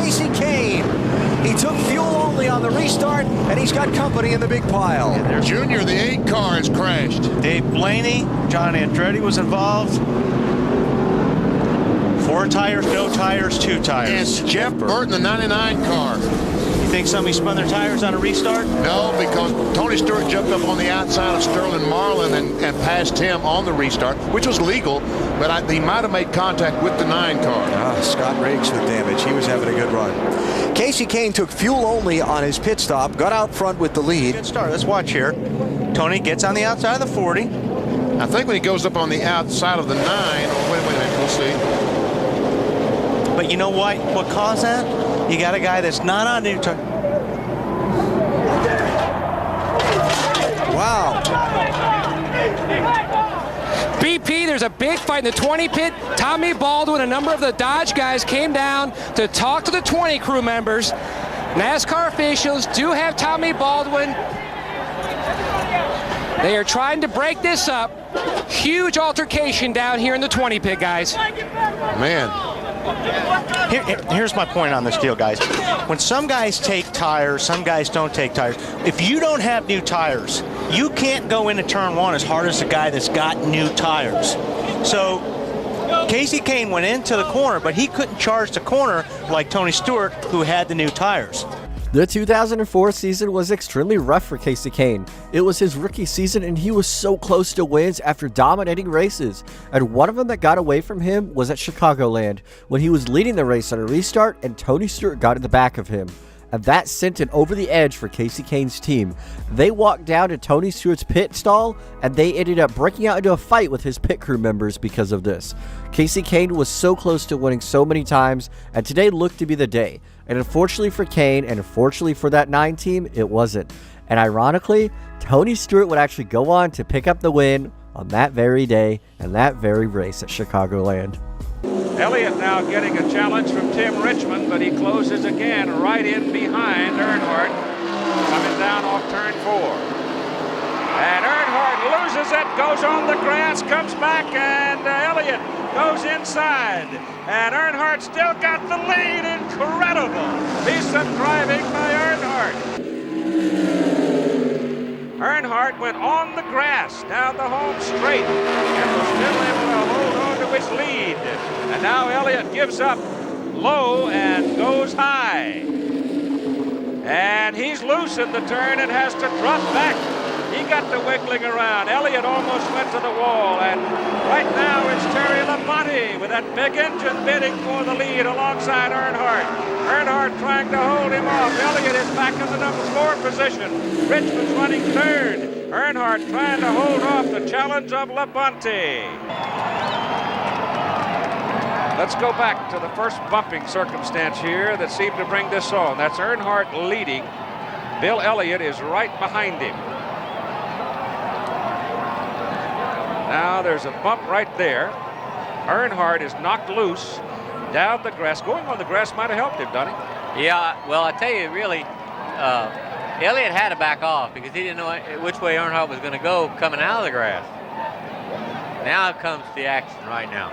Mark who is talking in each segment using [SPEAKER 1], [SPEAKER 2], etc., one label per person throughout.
[SPEAKER 1] Kasey Kahne. He took fuel only on the restart, and he's got company in the big pile.
[SPEAKER 2] Junior, the 8 car has crashed.
[SPEAKER 3] Dave Blaney, John Andretti was involved. 4 tires, no tires, 2 tires.
[SPEAKER 2] And Jeff Burton, the 99 car.
[SPEAKER 3] You think somebody spun their tires on a restart?
[SPEAKER 2] No, because Tony Stewart jumped up on the outside of Sterling Marlin and passed him on the restart, which was legal, but he might have made contact with the 9 car.
[SPEAKER 1] Scott Riggs with damage. He was having a good run. Kasey Kahne took fuel only on his pit stop, got out front with the lead.
[SPEAKER 3] Good start. Let's watch here. Tony gets on the outside of the 40.
[SPEAKER 2] I think when he goes up on the outside of the 9, wait a minute, we'll see.
[SPEAKER 3] But you know what? What caused that? You got a guy that's not on new tire.
[SPEAKER 1] Wow.
[SPEAKER 4] BP, there's a big fight in the 20 pit. Tommy Baldwin, a number of the Dodge guys came down to talk to the 20 crew members. NASCAR officials do have Tommy Baldwin. They are trying to break this up. Huge altercation down here in the 20 pit, guys.
[SPEAKER 2] Man.
[SPEAKER 3] Here's my point on this deal, guys. When some guys take tires, some guys don't take tires. If you don't have new tires, you can't go into turn 1 as hard as the guy that's got new tires. So Kasey Kahne went into the corner, but he couldn't charge the corner like Tony Stewart, who had the new tires.
[SPEAKER 5] The 2004 season was extremely rough for Kasey Kahne. It was his rookie season and he was so close to wins after dominating races. And one of them that got away from him was at Chicagoland, when he was leading the race on a restart and Tony Stewart got in the back of him. And that sent it over the edge for Kasey Kahne's team. They walked down to Tony Stewart's pit stall and they ended up breaking out into a fight with his pit crew members because of this. Kasey Kahne was so close to winning so many times, and today looked to be the day. And unfortunately for Kahne, and unfortunately for that 9 team, it wasn't. And ironically, Tony Stewart would actually go on to pick up the win on that very day and that very race at Chicagoland.
[SPEAKER 6] Elliott now getting a challenge from Tim Richmond, but he closes again right in behind Earnhardt, coming down off turn 4. And Earnhardt loses it, goes on the grass, comes back, and Elliott goes inside. And Earnhardt still got the lead. Incredible piece of driving by Earnhardt. Earnhardt went on the grass down the home straight and was still able to hold on to his lead. And now Elliott gives up low and goes high. And he's loose in the turn and has to drop back. He got the wiggling around. Elliott almost went to the wall. And right now it's Terry Labonte with that big engine bidding for the lead alongside Earnhardt. Earnhardt trying to hold him off. Elliott is back in the number 4 position. Richmond's running 3rd. Earnhardt trying to hold off the challenge of Labonte. Let's go back to the first bumping circumstance here that seemed to bring this on. That's Earnhardt leading. Bill Elliott is right behind him. Now there's a bump right there. Earnhardt is knocked loose down the grass. Going on the grass might have helped him, Donnie.
[SPEAKER 7] Yeah, well, I tell you, really, Elliott had to back off because he didn't know which way Earnhardt was going to go coming out of the grass. Now comes the action right now.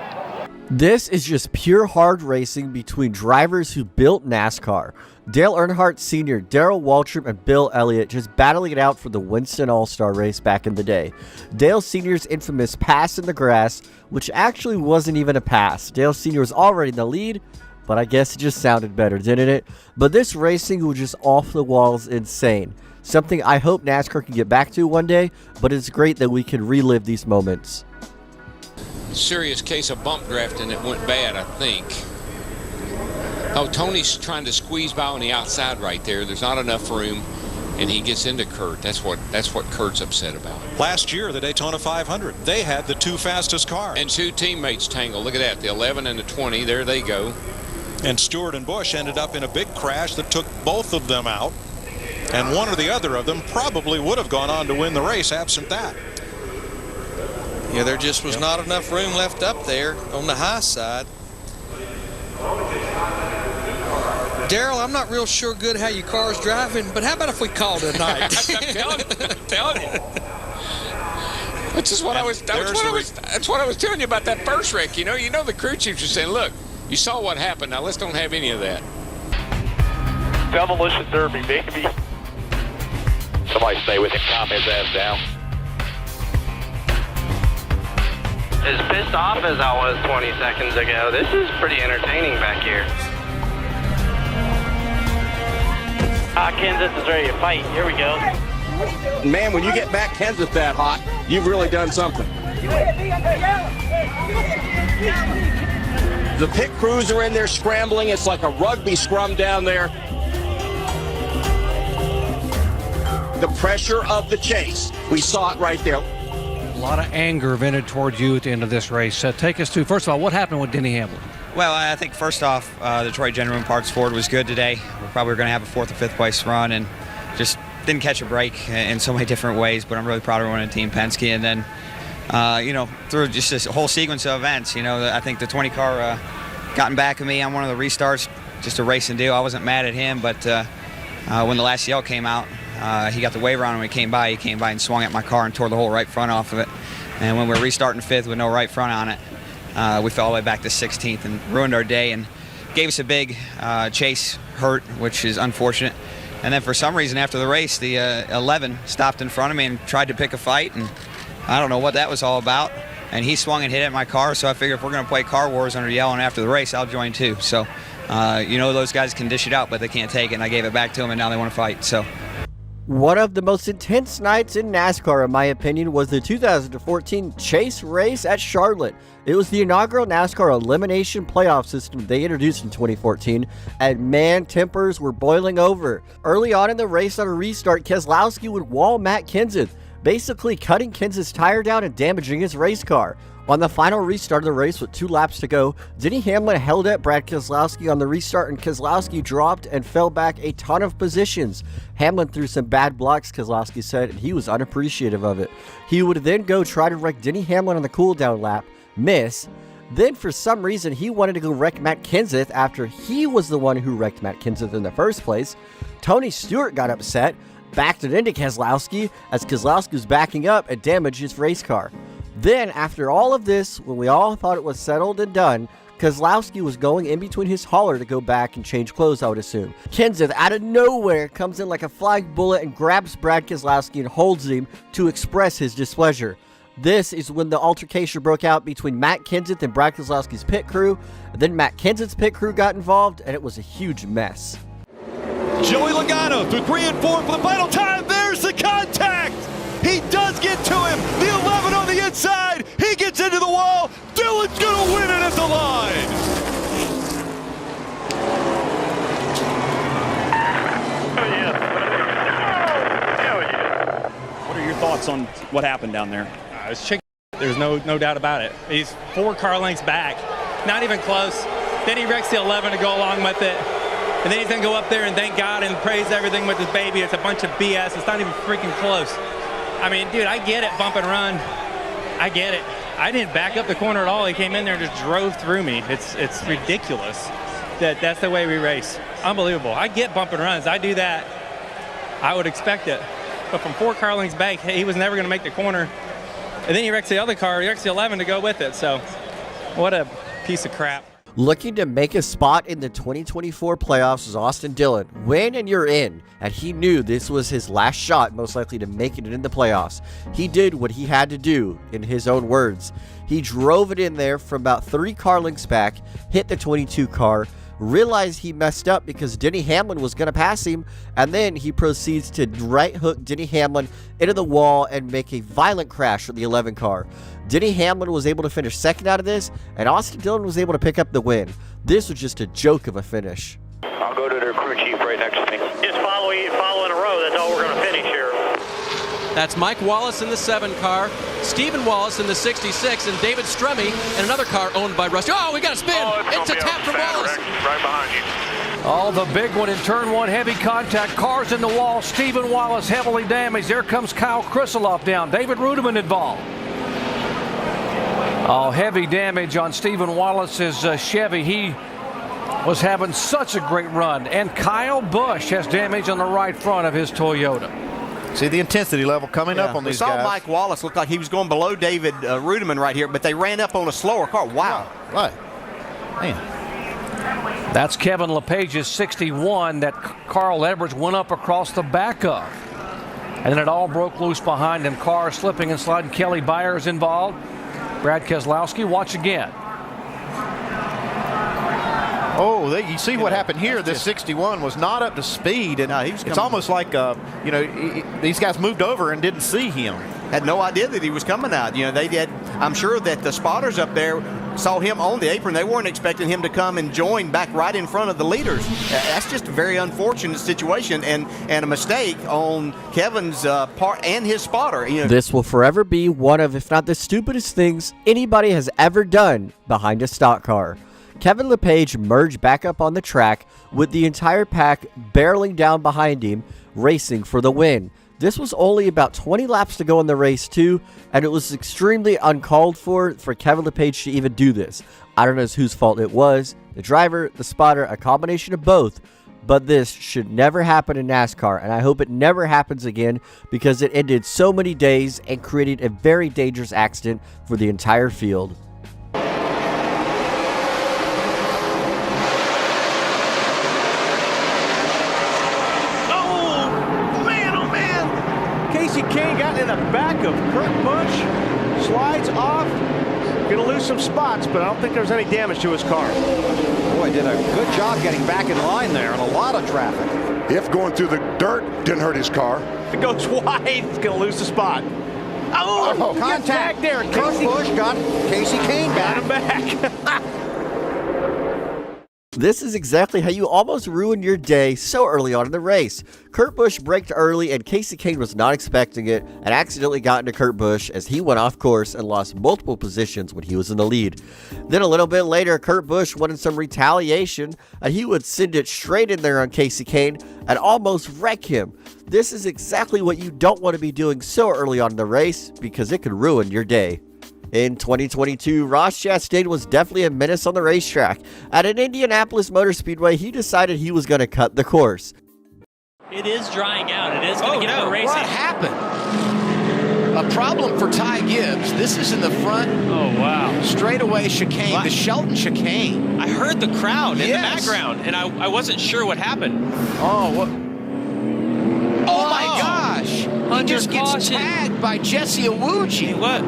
[SPEAKER 5] This is just pure hard racing between drivers who built NASCAR. Dale Earnhardt Sr., Darrell Waltrip, and Bill Elliott just battling it out for the Winston All-Star race back in the day. Dale Sr.'s infamous pass in the grass, which actually wasn't even a pass. Dale Sr. was already in the lead, but I guess it just sounded better, didn't it? But this racing was just off the walls insane. Something I hope NASCAR can get back to one day, but it's great that we can relive these moments.
[SPEAKER 8] Serious case of bump drafting that went bad, I think. Oh, Tony's trying to squeeze by on the outside right there. There's not enough room, and he gets into Kurt. That's what Kurt's upset about.
[SPEAKER 9] Last year, the Daytona 500, they had the 2 fastest cars.
[SPEAKER 8] And 2 teammates tangle. Look at that, the 11 and the 20. There they go.
[SPEAKER 9] And Stewart and Busch ended up in a big crash that took both of them out. And one or the other of them probably would have gone on to win the race absent that.
[SPEAKER 10] Yeah, there just was not enough room left up there on the high side. Darrell, I'm not real sure good how your car's driving, but how about if we call it a night?
[SPEAKER 8] I'm telling you. That's just what that's what I was telling you about that first wreck. You know the crew chiefs are saying, look, you saw what happened. Now let's don't have any of that.
[SPEAKER 11] Demolition derby, baby. Somebody stay with him, calm his ass down.
[SPEAKER 12] As pissed off as I was 20 seconds ago, this is pretty entertaining back here. Kenseth is ready to fight. Here we go.
[SPEAKER 13] Man, when you get back Kenseth that hot, you've really done something. The pit crews are in there scrambling. It's like a rugby scrum down there. The pressure of the chase. We saw it right there.
[SPEAKER 14] A lot of anger vented towards you at the end of this race. Take us to, first of all, what happened with Denny Hamlin?
[SPEAKER 15] Well, I think first off, the Detroit General Parts Ford was good today. We're probably going to have a 4th or 5th place run and just didn't catch a break in so many different ways, but I'm really proud of running Team Penske. And then, through just this whole sequence of events, I think the 20 car gotten back at me on one of the restarts, just a racing deal. I wasn't mad at him, but when the last yell came out, he got the waiver on when he came by and swung at my car and tore the whole right front off of it. And when we were restarting 5th with no right front on it, we fell all the way back to 16th and ruined our day and gave us a big chase hurt, which is unfortunate. And then for some reason after the race, the 11 stopped in front of me and tried to pick a fight, and I don't know what that was all about. And he swung and hit at my car, so I figured if we're going to play car wars under yelling after the race, I'll join too. So, those guys can dish it out, but they can't take it, and I gave it back to them, and now they want to fight. So.
[SPEAKER 5] One of the most intense nights in NASCAR, in my opinion, was the 2014 Chase race at Charlotte. It was the inaugural NASCAR elimination playoff system they introduced in 2014, and man, tempers were boiling over. Early on in the race on a restart, Keselowski would wall Matt Kenseth, basically cutting Kenseth's tire down and damaging his race car. On the final restart of the race with 2 laps to go, Denny Hamlin held at Brad Keselowski on the restart, and Keselowski dropped and fell back a ton of positions. Hamlin threw some bad blocks, Keselowski said, and he was unappreciative of it. He would then go try to wreck Denny Hamlin on the cooldown lap, miss. Then for some reason he wanted to go wreck Matt Kenseth after he was the one who wrecked Matt Kenseth in the first place. Tony Stewart got upset, backed it into Keselowski as Keselowski was backing up and damaged his race car. Then, after all of this, when we all thought it was settled and done, Keselowski was going in between his hauler to go back and change clothes, I would assume. Kenseth, out of nowhere, comes in like a flying bullet and grabs Brad Keselowski and holds him to express his displeasure. This is when the altercation broke out between Matt Kenseth and Brad Keselowski's pit crew. And then Matt Kenseth's pit crew got involved, and it was a huge mess.
[SPEAKER 16] Joey Logano through 3 and 4 for the final time. There's the contact. He does get to him. The 11 on the inside. He gets into the wall. Dylan's going to win it at the line.
[SPEAKER 17] What are your thoughts on what happened down there?
[SPEAKER 18] It's chicken. There's no doubt about it. He's 4 car lengths back. Not even close. Then he wrecks the 11 to go along with it. And then he's going to go up there and thank God and praise everything with his baby. It's a bunch of BS. It's not even freaking close. I mean, dude, I get it, bump and run. I get it. I didn't back up the corner at all. He came in there and just drove through me. It's ridiculous that's the way we race. Unbelievable. I get bump and runs. I do that. I would expect it. But from 4 car lengths back, he was never going to make the corner. And then he wrecks the other car. He wrecks the 11 to go with it. So what a piece of crap.
[SPEAKER 5] Looking to make a spot in the 2024 playoffs was Austin Dillon. Win and you're in. And he knew this was his last shot, most likely, to make it in the playoffs. He did what he had to do, in his own words. He drove it in there from about 3 car lengths back, hit the 22 car, realized he messed up because Denny Hamlin was going to pass him, and then he proceeds to right hook Denny Hamlin into the wall and make a violent crash with the 11 car. Denny Hamlin was able to finish second out of this, and Austin Dillon was able to pick up the win. This was just a joke of a finish.
[SPEAKER 11] I'll go to their crew chief right next to me.
[SPEAKER 12] Just follow in a row. That's all we're going to finish here.
[SPEAKER 19] That's Mike Wallace in the 7 car, Stephen Wallace in the 66, and David Stremme in another car owned by Rusty. Oh, we got a spin. It's a tap from Wallace.
[SPEAKER 11] Right behind you.
[SPEAKER 14] Oh, the big one in turn 1, heavy contact. Cars in the wall. Stephen Wallace heavily damaged. There comes Kyle Krisiloff down. David Rudiman involved. Oh, heavy damage on Stephen Wallace's Chevy. He was having such a great run. And Kyle Busch has damage on the right front of his Toyota.
[SPEAKER 20] See the intensity level coming up on these guys. We saw Mike Wallace look like he was going below David Rudiman right here, but they ran up on a slower car. Wow.
[SPEAKER 9] Right. Man.
[SPEAKER 14] That's Kevin LePage's 61 that Carl Edwards went up across the back of. And then it all broke loose behind him. Carr slipping and sliding. Kelly Byers involved. Brad Keselowski, watch again.
[SPEAKER 20] Oh, you see what happened here. This 61 was not up to speed, and it's almost like these guys moved over and didn't see him.
[SPEAKER 13] Had no idea that he was coming out. They did. I'm sure that the spotters up there saw him on the apron. They weren't expecting him to come and join back right in front of the leaders. That's just a very unfortunate situation and a mistake on Kevin's part and his spotter.
[SPEAKER 5] This will forever be one of, if not the stupidest things anybody has ever done behind a stock car. Kevin LePage merged back up on the track with the entire pack barreling down behind him, racing for the win. This was only about 20 laps to go in the race too, and it was extremely uncalled for Kevin LePage to even do this. I don't know whose fault it was, the driver, the spotter, a combination of both, but this should never happen in NASCAR, and I hope it never happens again because it ended so many days and created a very dangerous accident for the entire field.
[SPEAKER 20] Kane got in the back of Kurt Busch, slides off, going to lose some spots, but I don't think there's any damage to his car.
[SPEAKER 1] Boy, did a good job getting back in line there and a lot of traffic.
[SPEAKER 2] If going through the dirt didn't hurt his car.
[SPEAKER 20] It goes wide, it's going to lose the spot.
[SPEAKER 1] Oh, contact there. Kurt Busch got Casey Kane back.
[SPEAKER 20] Got him back.
[SPEAKER 5] This is exactly how you almost ruined your day so early on in the race. Kurt Busch braked early and Casey Kane was not expecting it and accidentally got into Kurt Busch as he went off course and lost multiple positions when he was in the lead. Then a little bit later, Kurt Busch wanted some retaliation and he would send it straight in there on Casey Kane and almost wreck him. This is exactly what you don't want to be doing so early on in the race because it could ruin your day. In 2022, Ross Chastain was definitely a menace on the racetrack. At an Indianapolis Motor Speedway, he decided he was going to cut the course.
[SPEAKER 21] It is drying out. It is going to get more racing.
[SPEAKER 22] What happened? A problem for Ty Gibbs. This is in the front.
[SPEAKER 21] Oh, wow.
[SPEAKER 22] Straightaway chicane, the Shelton chicane.
[SPEAKER 21] I heard the crowd in the background, and I wasn't sure what happened.
[SPEAKER 22] Oh, what? Oh, my gosh. He just gets tagged by Jesse Iwuji.
[SPEAKER 21] What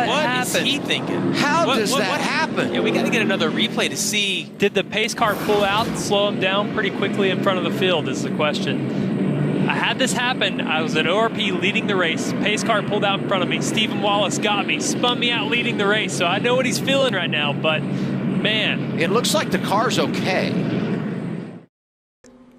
[SPEAKER 22] happened?
[SPEAKER 21] Is he thinking?
[SPEAKER 22] How does that happen?
[SPEAKER 21] Yeah, we got to get another replay to see. Did the pace car pull out and slow him down pretty quickly in front of the field is the question. I had this happen. I was at ORP leading the race. Pace car pulled out in front of me. Stephen Wallace got me, spun me out leading the race. So I know what he's feeling right now, but man.
[SPEAKER 22] It looks like the car's okay.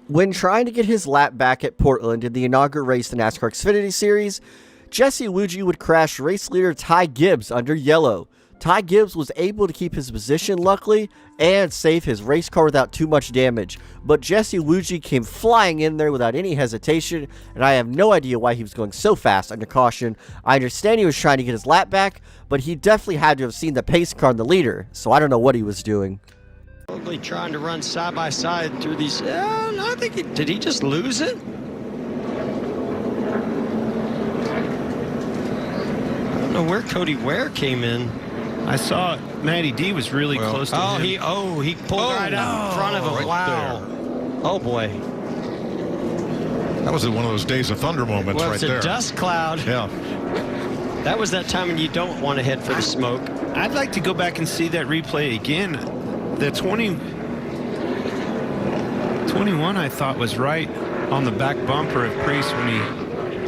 [SPEAKER 5] When trying to get his lap back at Portland in the inaugural race the NASCAR Xfinity Series, Jesse Iwuji would crash race leader Ty Gibbs under yellow. Ty Gibbs was able to keep his position luckily and save his race car without too much damage, but Jesse Iwuji came flying in there without any hesitation, and I have no idea why he was going so fast under caution. I understand he was trying to get his lap back, but he definitely had to have seen the pace car and the leader, so I don't know what he was doing.
[SPEAKER 23] Probably trying to run side by side through these. I think did he just lose it? I don't know where Cody Ware came in.
[SPEAKER 24] I saw Matty D was really close to him.
[SPEAKER 23] He pulled right out in front of him.
[SPEAKER 24] Right
[SPEAKER 23] wow.
[SPEAKER 24] there.
[SPEAKER 23] Oh boy.
[SPEAKER 25] That was one of those days of thunder moments right there.
[SPEAKER 23] It's a dust cloud.
[SPEAKER 25] Yeah.
[SPEAKER 23] That was that time when you don't want to head for the smoke.
[SPEAKER 24] I'd like to go back and see that replay again. The 21 I thought was right on the back bumper of Priest when he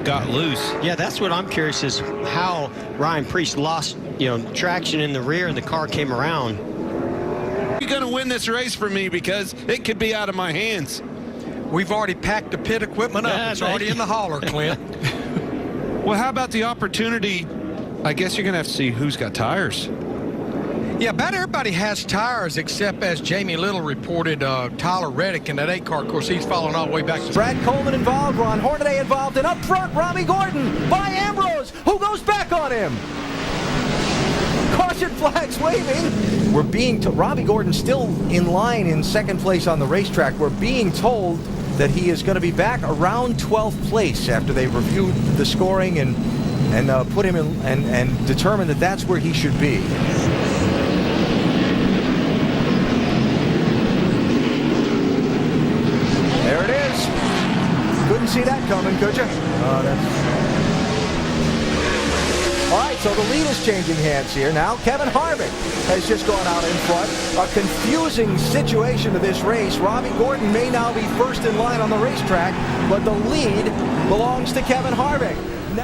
[SPEAKER 24] got loose.
[SPEAKER 23] Yeah, that's what I'm curious is how Ryan Priest lost, traction in the rear and the car came around.
[SPEAKER 24] You're going to win this race for me because it could be out of my hands.
[SPEAKER 26] We've already packed the pit equipment up. It's already in the hauler, Clint.
[SPEAKER 24] Well, how about the opportunity? I guess you're going to have to see who's got tires.
[SPEAKER 26] Yeah, about everybody has tires except, as Jamie Little reported, Tyler Reddick in that 8-car. Of course, he's fallen all the way back to...
[SPEAKER 1] Brad Coleman involved, Ron Hornaday involved, and up front, Robbie Gordon by Ambrose, who goes back on him. Caution flags waving. We're being told, Robbie Gordon still in line in second place on the racetrack. We're being told that he is going to be back around 12th place after they reviewed the scoring and put him in and determined that that's where he should be. coming, could you? All right, so the lead is changing hands here now. Kevin Harvick has just gone out in front. A confusing situation to this race. Robbie Gordon may now be first in line on the racetrack, but the lead belongs to Kevin Harvick.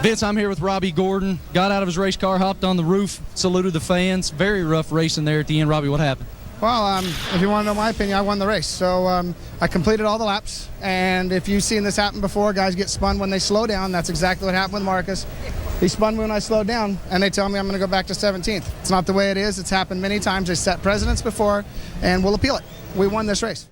[SPEAKER 3] Vince, I'm here with Robbie Gordon. Got out of his race car, hopped on the roof, saluted the fans. Very rough racing there at the end. Robbie, what happened?
[SPEAKER 4] Well, if you want to know my opinion, I won the race. So I completed all the laps. And if you've seen this happen before, guys get spun when they slow down. That's exactly what happened with Marcus. He spun when I slowed down, and they tell me I'm going to go back to 17th. It's not the way it is. It's happened many times. They set precedents before, and we'll appeal it. We won this race.